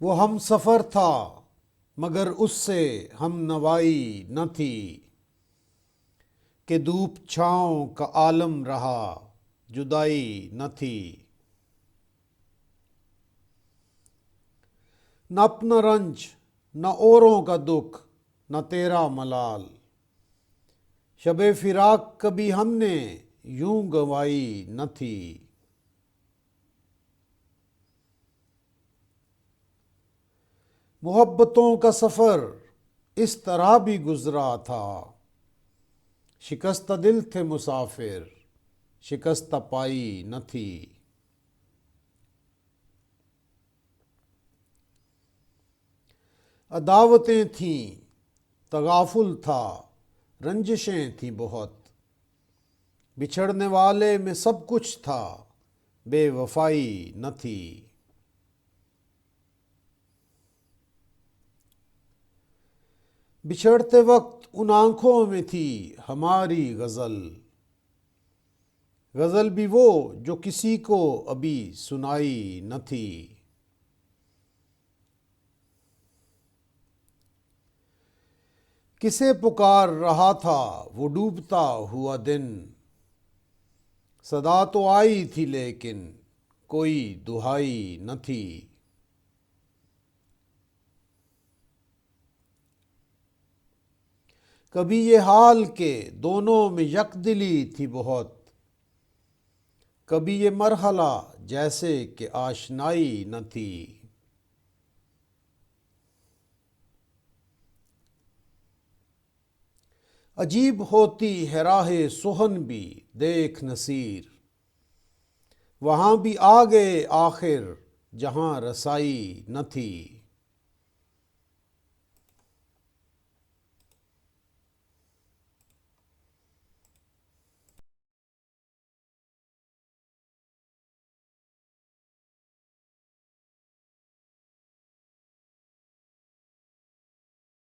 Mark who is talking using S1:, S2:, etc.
S1: وہ ہم سفر تھا مگر اس سے ہم نوائی نہ تھی، کہ دھوپ چھاؤں کا عالم رہا جدائی نہ تھی۔ نہ اپنا رنج نہ اوروں کا دکھ نہ تیرا ملال، شب فراق کبھی ہم نے یوں گنوائی نہ تھی۔ محبتوں کا سفر اس طرح بھی گزرا تھا، شکستہ دل تھے مسافر شکستہ پائی نہ تھی۔ عداوتیں تھیں تغافل تھا رنجشیں تھیں بہت، بچھڑنے والے میں سب کچھ تھا بے وفائی نہ تھی۔ بچھڑتے وقت ان آنکھوں میں تھی ہماری غزل، غزل بھی وہ جو کسی کو ابھی سنائی نہ تھی۔ کسے پکار رہا تھا وہ ڈوبتا ہوا دن، صدا تو آئی تھی لیکن کوئی دہائی نہ تھی۔ کبھی یہ حال کہ دونوں میں یک دلی تھی بہت، کبھی یہ مرحلہ جیسے کہ آشنائی نہ تھی۔ عجیب ہوتی ہے راہ سخن بھی دیکھ نصیر، وہاں بھی آ گئے آخر جہاں رسائی نہ تھی۔